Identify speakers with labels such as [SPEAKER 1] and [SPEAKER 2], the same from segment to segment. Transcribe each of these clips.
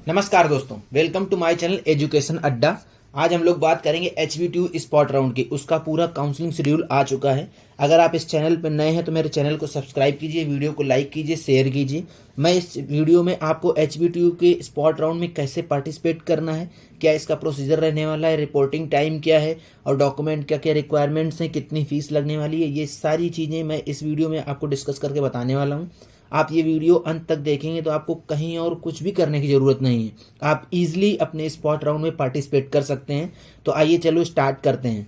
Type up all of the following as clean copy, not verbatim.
[SPEAKER 1] नमस्कार दोस्तों, welcome to my channel education Adda. आज हम लोग बात करेंगे HBTU स्पॉट राउंड की। उसका पूरा काउंसलिंग शेड्यूल आ चुका है। अगर आप इस चैनल पर नए हैं तो मेरे चैनल को सब्सक्राइब कीजिए, वीडियो को लाइक कीजिए, शेयर कीजिए। मैं इस वीडियो में आपको HBTU के स्पॉट राउंड में कैसे पार्टिसिपेट करना है, क्या इसका प्रोसीजर रहने वाला है, रिपोर्टिंग टाइम क्या है और डॉक्यूमेंट क्या क्या रिक्वायरमेंट्स हैं, कितनी फीस लगने वाली है, ये सारी चीज़ें मैं इस वीडियो में आपको डिस्कस करके बताने वाला हूँ। आप ये वीडियो अंत तक देखेंगे तो आपको कहीं और कुछ भी करने की ज़रूरत नहीं है। आप इजीली अपने स्पॉट राउंड में पार्टिसिपेट कर सकते हैं। तो आइए चलो स्टार्ट करते हैं।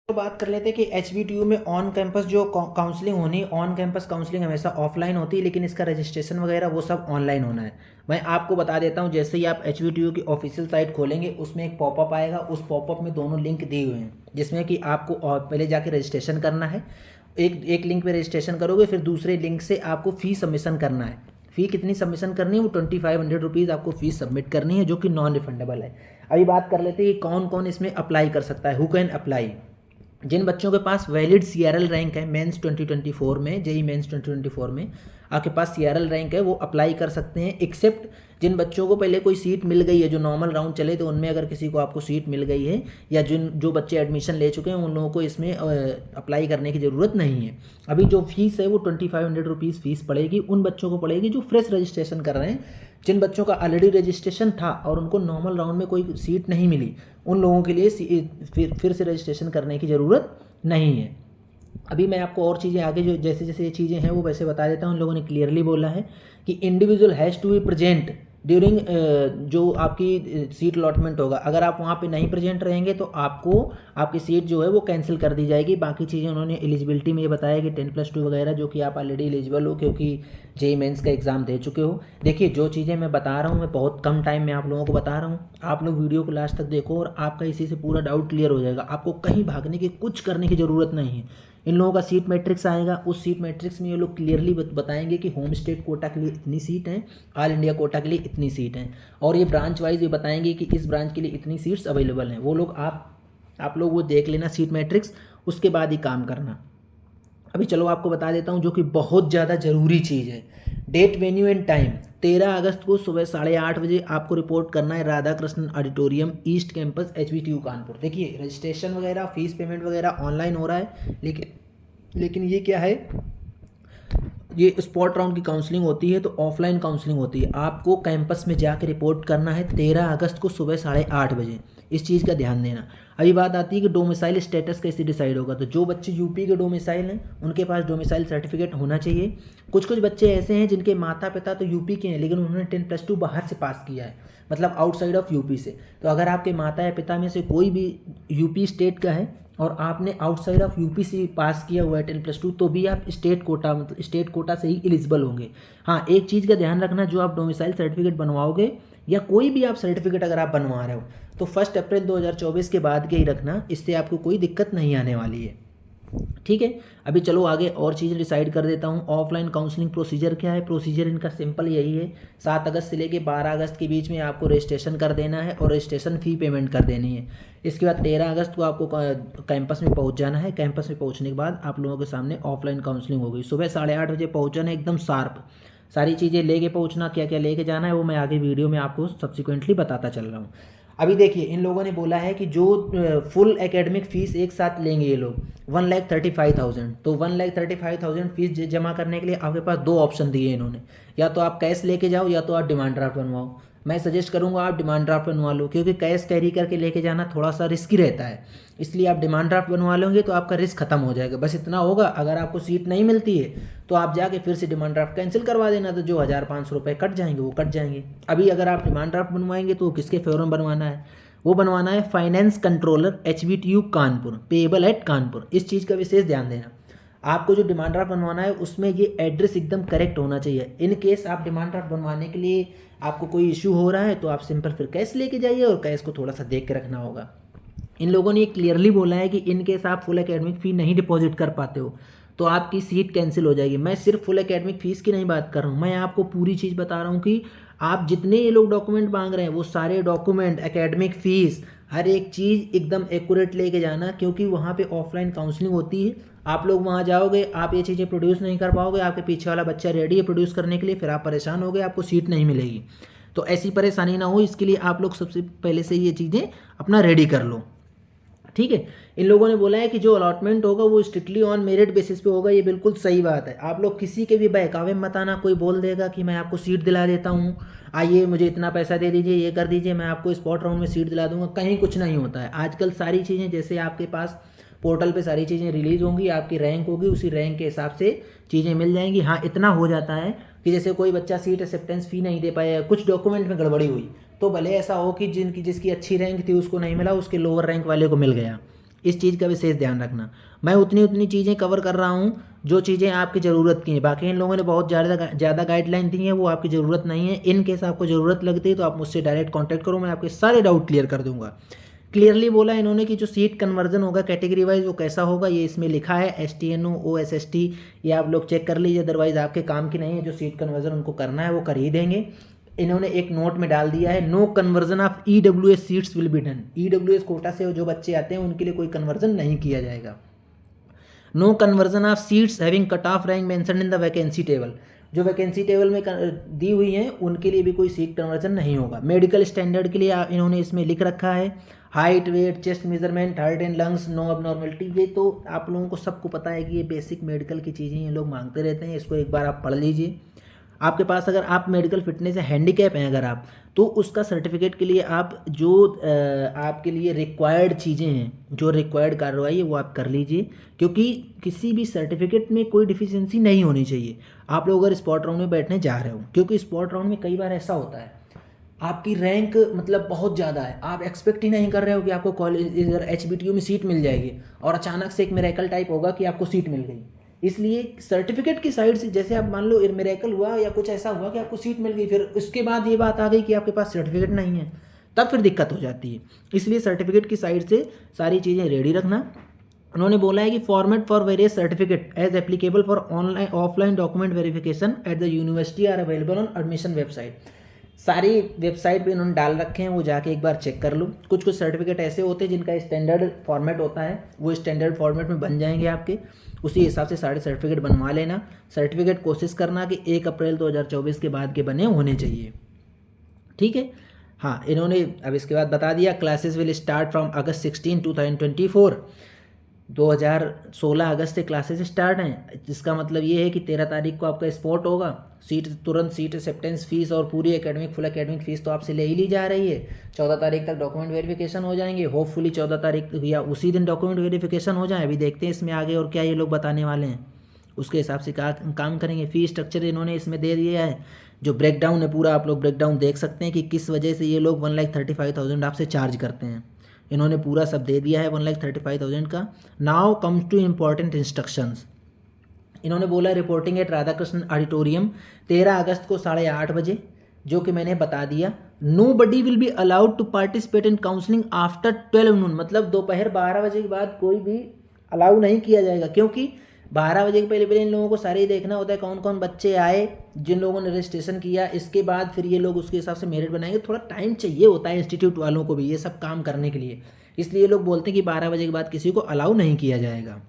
[SPEAKER 1] तो बात कर लेते हैं कि HBTU में ऑन कैंपस जो काउंसलिंग होनी है, ऑन कैंपस काउंसलिंग हमेशा ऑफलाइन होती है, लेकिन इसका रजिस्ट्रेशन वगैरह वो सब ऑनलाइन होना है। मैं आपको बता देता हूँ, जैसे ही आप HBTU की ऑफिशियल साइट खोलेंगे उसमें एक पॉपअप आएगा। उस पॉपअप में दोनों लिंक दिए हुए हैं, जिसमें कि आपको पहले जाके रजिस्ट्रेशन करना है। एक लिंक पे रजिस्ट्रेशन करोगे, फिर दूसरे लिंक से आपको फ़ी सबमिशन करना है। फ़ी कितनी सबमिशन करनी है, वो 2500 रुपीज़ आपको फ़ीस सबमिट करनी है, जो कि नॉन रिफंडेबल है। अभी बात कर लेते हैं कि कौन कौन इसमें अप्लाई कर सकता है, हु कैन अप्लाई। जिन बच्चों के पास वैलिड CRL रैंक है मेंस 2024 में, जेई मेंस 2024 में आपके पास CRL रैंक है, वो अप्लाई कर सकते हैं। एक्सेप्ट जिन बच्चों को पहले कोई सीट मिल गई है, जो नॉर्मल राउंड चले तो उनमें अगर किसी को आपको सीट मिल गई है, या जो बच्चे एडमिशन ले चुके हैं, उन लोगों को इसमें अप्लाई करने की ज़रूरत नहीं है। अभी जो फीस है वो 2500 रुपीज़ फीस पड़ेगी, उन बच्चों को पड़ेगी जो फ्रेश रजिस्ट्रेशन कर रहे हैं। जिन बच्चों का ऑलरेडी रजिस्ट्रेशन था और उनको नॉर्मल राउंड में कोई सीट नहीं मिली, उन लोगों के लिए फिर से रजिस्ट्रेशन करने की ज़रूरत नहीं है। अभी मैं आपको और चीज़ें आगे जो जैसे जैसे ये चीज़ें हैं वो वैसे बता देता हूँ। उन लोगों ने क्लियरली बोला है कि individual has to be present during जो आपकी सीट अलॉटमेंट होगा। अगर आप वहाँ पे नहीं प्रेजेंट रहेंगे तो आपको आपकी सीट जो है वो कैंसिल कर दी जाएगी। बाकी चीज़ें उन्होंने एलिजिबिलिटी में ये बताया कि 10+2 वगैरह, जो कि आप ऑलरेडी एलिजिबल हो क्योंकि जेई मेंस का एग्ज़ाम दे चुके हो। देखिए, जो चीज़ें मैं बता रहा हूँ मैं बहुत कम टाइम में आप लोगों को बता रहा हूँ। आप लोग वीडियो को लास्ट तक देखो और आपका इसी से पूरा डाउट क्लियर हो जाएगा। आपको कहीं भागने की, कुछ करने की ज़रूरत नहीं है। इन लोगों का सीट मैट्रिक्स आएगा, उस सीट मैट्रिक्स में ये लोग क्लियरली बताएंगे कि होम स्टेट कोटा के लिए इतनी सीट हैं, ऑल इंडिया कोटा के लिए इतनी सीट हैं, और ये ब्रांच वाइज ये बताएंगे कि इस ब्रांच के लिए इतनी सीट्स अवेलेबल हैं। वो लोग आप लोग वो देख लेना सीट मैट्रिक्स, उसके बाद ही काम करना। अभी चलो आपको बता देता हूँ जो कि बहुत ज़्यादा ज़रूरी चीज़ है, डेट, वेन्यू एंड टाइम। 13 अगस्त को सुबह 8:30 बजे आपको रिपोर्ट करना है, Radha Krishna auditorium, east campus, HBTU Kanpur. देखिए, रजिस्ट्रेशन वगैरह, फीस पेमेंट वगैरह ऑनलाइन हो रहा है, लेकिन ये क्या है, ये स्पॉट राउंड की काउंसलिंग होती है तो ऑफलाइन काउंसलिंग होती है। आपको कैंपस में जाकर रिपोर्ट करना है 13 अगस्त को सुबह 8:30 बजे। इस चीज़ का ध्यान देना। अभी बात आती है कि डोमिसाइल स्टेटस कैसे डिसाइड होगा। तो जो बच्चे यूपी के डोमिसाइल हैं उनके पास डोमिसाइल सर्टिफिकेट होना चाहिए। कुछ कुछ बच्चे ऐसे हैं जिनके माता पिता तो यूपी के हैं, लेकिन उन्होंने 10+2 बाहर से पास किया है, मतलब आउटसाइड ऑफ यूपी से। तो अगर आपके माता या पिता में से कोई भी यूपी स्टेट का है और आपने आउटसाइड ऑफ यूपी से पास किया हुआ है 10+2, तो भी आप स्टेट कोटा, मतलब स्टेट कोटा से ही एलिजिबल होंगे। हाँ, एक चीज़ का ध्यान रखना, जो आप डोमिसाइल सर्टिफिकेट बनवाओगे या कोई भी आप सर्टिफिकेट अगर आप बनवा रहे हो तो 1 अप्रैल 2024 के बाद के ही रखना, इससे आपको कोई दिक्कत नहीं आने वाली है। ठीक है, अभी चलो आगे और चीज़ें डिसाइड कर देता हूँ। ऑफलाइन काउंसलिंग प्रोसीजर क्या है। प्रोसीजर इनका सिंपल यही है, 7 अगस्त से लेके 12 अगस्त के बीच में आपको रजिस्ट्रेशन कर देना है और रजिस्ट्रेशन फ़ी पेमेंट कर देनी है। इसके बाद 13 अगस्त को आपको कैंपस में पहुँच जाना है। कैंपस में पहुँचने के बाद आप लोगों के सामने ऑफलाइन काउंसलिंग होगी। सुबह 8:30 बजे पहुँचना है, एकदम शार्प। सारी चीज़ें लेके पहुँचना, क्या क्या लेके जाना है वो मैं आगे वीडियो में आपको सब्सिक्वेंटली बताता चल रहा हूँ। अभी देखिए, इन लोगों ने बोला है कि जो फुल एकेडमिक फ़ीस एक साथ लेंगे ये लोग 1,35,000, तो 1,35,000 फीस जमा करने के लिए आपके पास दो ऑप्शन दिए इन्होंने, या तो आप कैश लेके जाओ या तो आप डिमांड ड्राफ्ट बनवाओ। मैं सजेस्ट करूंगा आप डिमांड ड्राफ्ट बनवा लो, क्योंकि कैश कैरी करके लेके जाना थोड़ा सा रिस्की रहता है। इसलिए आप डिमांड ड्राफ्ट बनवा लोगे तो आपका रिस्क खत्म हो जाएगा। बस इतना होगा, अगर आपको सीट नहीं मिलती है तो आप जाके फिर से डिमांड ड्राफ्ट कैंसिल करवा देना, तो जो 1,500 रुपये कट जाएंगे वो कट जाएंगे। अभी अगर आप डिमांड ड्राफ्ट बनवाएंगे तो किसके फेवर में बनवाना है, वो बनवाना है finance controller, HBTU Kanpur, payable eight Kanpur. इस चीज़ का विशेष ध्यान देना। आपको जो डिमांड ड्राफ्ट बनवाना है उसमें ये एड्रेस एकदम करेक्ट होना चाहिए। इन केस आप डिमांड ड्राफ्ट बनवाने के लिए आपको कोई इशू हो रहा है तो आप सिंपल फिर कैश लेके जाइए, और कैश को थोड़ा सा देख के रखना होगा। इन लोगों ने क्लियरली बोला है कि इन केस आप फुल एकेडमिक फ़ी नहीं डिपॉजिट कर पाते हो तो आपकी सीट कैंसिल हो जाएगी। मैं सिर्फ फुल एकेडमिक फ़ीस की नहीं बात कर रहा हूँ, मैं आपको पूरी चीज़ बता रहा हूँ कि आप जितने ये लोग डॉक्यूमेंट मांग रहे हैं वो सारे डॉक्यूमेंट, एकेडमिक फ़ीस, हर एक चीज़ एकदम एक्यूरेट लेके जाना, क्योंकि वहाँ पे ऑफलाइन काउंसलिंग होती है। आप लोग वहाँ जाओगे, आप ये चीज़ें प्रोड्यूस नहीं कर पाओगे, आपके पीछे वाला बच्चा रेडी है प्रोड्यूस करने के लिए, फिर आप परेशान होगे, आपको सीट नहीं मिलेगी। तो ऐसी परेशानी ना हो, इसके लिए आप लोग सबसे पहले से ये चीज़ें अपना रेडी कर लो, ठीक है। इन लोगों ने बोला है कि जो अलॉटमेंट होगा वो स्ट्रिक्टली ऑन मेरिट बेसिस पे होगा, ये बिल्कुल सही बात है। आप लोग किसी के भी बहकावे में मत आना, कोई बोल देगा कि मैं आपको सीट दिला देता हूँ, आइए मुझे इतना पैसा दे दीजिए, ये कर दीजिए, मैं आपको स्पॉट राउंड में सीट दिला दूंगा, कहीं कुछ नहीं होता है। आजकल सारी चीज़ें जैसे आपके पास पोर्टल पे सारी चीज़ें रिलीज़ होंगी, आपकी रैंक होगी, उसी रैंक के हिसाब से चीज़ें मिल जाएंगी। हाँ, इतना हो जाता है कि जैसे कोई बच्चा सीट एक्सेप्टेंस फ़ी नहीं दे पाया, कुछ डॉक्यूमेंट में गड़बड़ी हुई, तो भले ऐसा हो कि जिसकी अच्छी रैंक थी उसको नहीं मिला, उसके लोअर रैंक वाले को मिल गया। इस चीज़ का विशेष ध्यान रखना। मैं उतनी चीज़ें कवर कर रहा हूँ जो चीज़ें आपकी ज़रूरत की हैं। बाकी इन लोगों ने बहुत ज़्यादा गाइडलाइन दी है, वो आपकी ज़रूरत नहीं है। इन केस आपको ज़रूरत लगती है तो आप मुझसे डायरेक्ट कांटेक्ट करो, मैं आपके सारे डाउट क्लियर कर दूंगा। क्लियरली बोला इन्होंने कि जो सीट कन्वर्जन होगा कैटेगरी वाइज वो कैसा होगा, ये इसमें लिखा है। STNO OSST ये आप लोग चेक कर लीजिए, अदरवाइज़ आपके काम की नहीं है। जो सीट कन्वर्जन उनको करना है वो कर ही देंगे। इन्होंने एक नोट में डाल दिया है, no conversion of EWS seats will be done. EWS quota से जो बच्चे आते हैं उनके लिए कोई कन्वर्जन नहीं किया जाएगा। No conversion of seats having cut off rank mention in the vacancy table. जो वैकेंसी टेबल में दी हुई हैं उनके लिए भी कोई सीट कन्वर्जन नहीं होगा। मेडिकल स्टैंडर्ड के लिए इन्होंने इसमें लिख रखा है, height, weight, chest measurement, heart and lungs, no abnormality. ये तो आप लोगों को सबको पता है कि ये बेसिक मेडिकल की चीज़ें ये लोग मांगते रहते हैं, इसको एक बार आप पढ़ लीजिए। आपके पास अगर आप मेडिकल फिटनेस या हैंडीकैप हैं अगर आप, तो उसका सर्टिफिकेट के लिए आप जो आपके लिए रिक्वायर्ड चीज़ें हैं, जो रिक्वायर्ड कार्रवाई है वो आप कर लीजिए, क्योंकि किसी भी सर्टिफिकेट में कोई डिफिशियंसी नहीं होनी चाहिए आप लोग अगर स्पॉट राउंड में बैठने जा रहे हो। क्योंकि स्पॉट राउंड में कई बार ऐसा होता है आपकी रैंक मतलब बहुत ज़्यादा है, आप एक्सपेक्ट ही नहीं कर रहे हो कि आपको कॉलेज इधर HBTU में सीट मिल जाएगी, और अचानक से एक मिरेकल टाइप होगा कि आपको सीट मिल गई। इसलिए सर्टिफिकेट की साइड से जैसे आप मान लो मिरेकल हुआ या कुछ ऐसा हुआ कि आपको सीट मिल गई, फिर उसके बाद ये बात आ गई कि आपके पास सर्टिफिकेट नहीं है, तब फिर दिक्कत हो जाती है। इसलिए सर्टिफिकेट की साइड से सारी चीज़ें रेडी रखना। उन्होंने बोला है कि format for various certificate as applicable for online offline document verification at the university are available on admission website. सारी वेबसाइट पे इन्होंने डाल रखे हैं, वो जाके एक बार चेक कर लो। कुछ कुछ सर्टिफिकेट ऐसे होते हैं जिनका स्टैंडर्ड फॉर्मेट होता है, वो स्टैंडर्ड फॉर्मेट में बन जाएंगे आपके, उसी हिसाब से सारे सर्टिफिकेट बनवा लेना। सर्टिफिकेट कोशिश करना कि 1 अप्रैल 2024 के बाद के बने होने चाहिए, ठीक है। हाँ, इन्होंने अब इसके बाद बता दिया, क्लासेस विल स्टार्ट फ्रॉम अगस्त 16, 2024। 2016 अगस्त से क्लासेस स्टार्ट हैं, जिसका मतलब ये है कि 13 तारीख को आपका स्पॉट होगा। तुरंत सीट एक्सेप्टेंस फीस और पूरी फुल एकेडमिक फीस तो आपसे ले ही ली जा रही है। 14 तारीख तक डॉक्यूमेंट वेरिफिकेशन हो जाएंगे, होपफुली 14 तारीख या उसी दिन डॉक्यूमेंट वेरिफिकेशन हो जाए। अभी देखते हैं इसमें आगे और क्या ये लोग बताने वाले हैं, उसके हिसाब से काम करेंगे। फी स्ट्रक्चर इन्होंने इसमें दे दिया है, जो ब्रेकडाउन है पूरा आप लोग ब्रेकडाउन देख सकते हैं कि किस वजह से ये लोग 1,35,000 आपसे चार्ज करते हैं। इन्होंने पूरा सब दे दिया है 1,35,000 का। Now comes to important instructions. इन्होंने बोला रिपोर्टिंग एट राधाकृष्ण ऑडिटोरियम 13 अगस्त को 8:30 बजे, जो कि मैंने बता दिया। Nobody will be allowed to participate in counselling after 12 noon, मतलब दोपहर 12 बजे के बाद कोई भी अलाउ नहीं किया जाएगा, क्योंकि 12 बजे के पहले इन लोगों को सारे ही देखना होता है कौन कौन बच्चे आए जिन लोगों ने रजिस्ट्रेशन किया। इसके बाद फिर ये लोग उसके हिसाब से मेरिट बनाएंगे। थोड़ा टाइम चाहिए होता है इंस्टीट्यूट वालों को भी ये सब काम करने के लिए, इसलिए लोग बोलते हैं कि 12 बजे के बाद किसी को अलाउ नहीं किया जाएगा।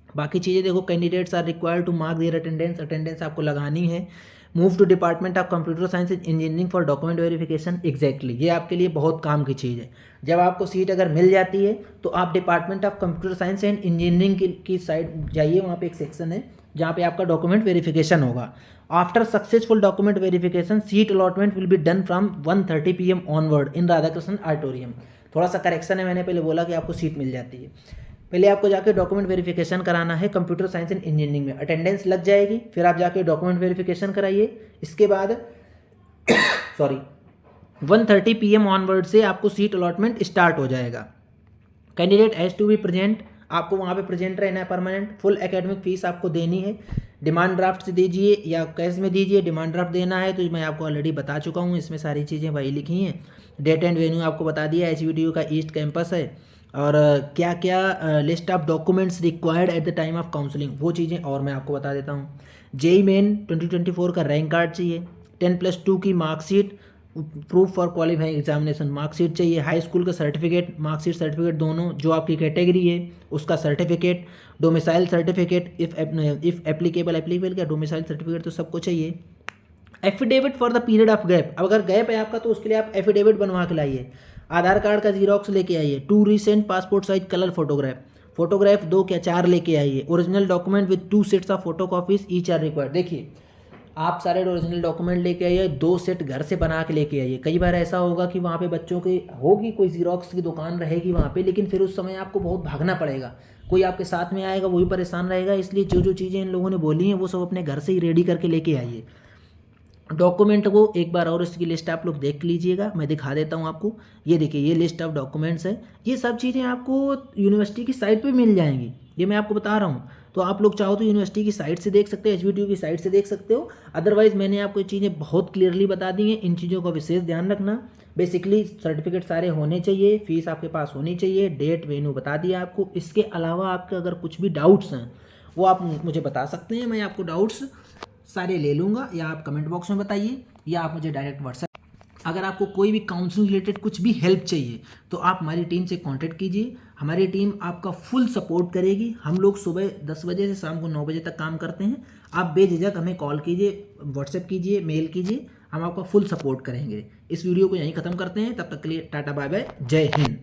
[SPEAKER 1] बाकी चीज़ें देखो, candidates are required to mark their attendance आपको लगानी है। Move to department of computer science and engineering for document verification. Exactly, ये आपके लिए बहुत काम की चीज़ है। जब आपको सीट अगर मिल जाती है तो आप department of computer science and engineering की साइड जाइए, वहाँ पे एक सेक्शन है जहाँ पे आपका डॉक्यूमेंट वेरिफिकेशन होगा। After successful document verification seat allotment will be done from 1:30 PM onward in Radhakrishna auditorium. थोड़ा सा करेक्शन है, मैंने पहले बोला कि आपको सीट मिल जाती है। पहले आपको जाके डॉक्यूमेंट वेरिफिकेशन कराना है कंप्यूटर साइंस एंड इंजीनियरिंग में, अटेंडेंस लग जाएगी, फिर आप जाके डॉक्यूमेंट वेरिफिकेशन कराइए। इसके बाद 1:30 PM ऑनवर्ड से आपको सीट अलॉटमेंट स्टार्ट हो जाएगा। Candidate has to be present, आपको वहाँ पे प्रेजेंट रहना है परमानेंट। फुल एकेडमिक फीस आपको देनी है, डिमांड ड्राफ्ट से दीजिए या कैश में दीजिए। डिमांड ड्राफ्ट देना है तो मैं आपको ऑलरेडी बता चुका हूँ, इसमें सारी चीज़ें वही लिखी हैं। डेट एंड वेन्यू आपको बता दिया, HBTU का ईस्ट कैंपस है, और क्या क्या list of documents required at the time of counselling, वो चीज़ें और मैं आपको बता देता हूँ। JEE मेन 2024 का रैंक कार्ड चाहिए, 10+2 की marksheet, proof for qualifying examination marksheet चाहिए, हाई स्कूल का सर्टिफिकेट, मार्कशीट सर्टिफिकेट दोनों, जो आपकी कैटेगरी है उसका certificate, domicile certificate if applicable क्या डोमिसाइल सर्टिफिकेट तो सबको चाहिए। Affidavit for the period of gap, अब अगर गैप है आपका तो उसके लिए आप एफिडेविट बनवा के लाइए। आधार कार्ड का जीरोक्स लेके आइए। 2 recent passport size colour photograph 2 क्या 4 लेके आइए। Original document with 2 sets of photocopies each are required. देखिए आप सारे ओरिजिनल डॉक्यूमेंट लेके आइए, 2 सेट घर से बना के लेके आइए। कई बार ऐसा होगा कि वहाँ पे बच्चों की होगी कोई जीरोक्स की दुकान रहेगी वहाँ पे, लेकिन फिर उस समय आपको बहुत भागना पड़ेगा, कोई आपके साथ में आएगा वही परेशान रहेगा। इसलिए जो जो चीज़ें इन लोगों ने बोली हैं वो सब अपने घर से ही रेडी करके लेके आइए। डॉक्यूमेंट को एक बार और इसकी लिस्ट आप लोग देख लीजिएगा, मैं दिखा देता हूँ आपको। ये देखिए ये लिस्ट ऑफ डॉक्यूमेंट्स है। ये सब चीज़ें आपको यूनिवर्सिटी की साइट पे मिल जाएंगी, ये मैं आपको बता रहा हूँ। तो आप लोग चाहो तो यूनिवर्सिटी की साइट से देख सकते हो, HBTU की साइट से देख सकते हो। अदरवाइज़ मैंने आपको ये चीज़ें बहुत क्लियरली बता दी हैं, इन चीज़ों का विशेष ध्यान रखना। बेसिकली सर्टिफिकेट सारे होने चाहिए, फीस आपके पास होनी चाहिए, डेट वेन्यू बता दिया आपको। इसके अलावा आपके अगर कुछ भी डाउट्स हैं वो आप मुझे बता सकते हैं, मैं आपको डाउट्स सारे ले लूँगा, या आप कमेंट बॉक्स में बताइए या आप मुझे डायरेक्ट व्हाट्सएप। अगर आपको कोई भी काउंसलिंग रिलेटेड कुछ भी हेल्प चाहिए तो आप हमारी टीम से कांटेक्ट कीजिए, हमारी टीम आपका फुल सपोर्ट करेगी। हम लोग सुबह 10 बजे से शाम को 9 बजे तक काम करते हैं। आप बेझिझक हमें कॉल कीजिए, व्हाट्सएप कीजिए, मेल कीजिए, हम आपका फुल सपोर्ट करेंगे। इस वीडियो को यहीं ख़त्म करते हैं, तब तक के लिए टाटा बाय बाय, जय हिंद।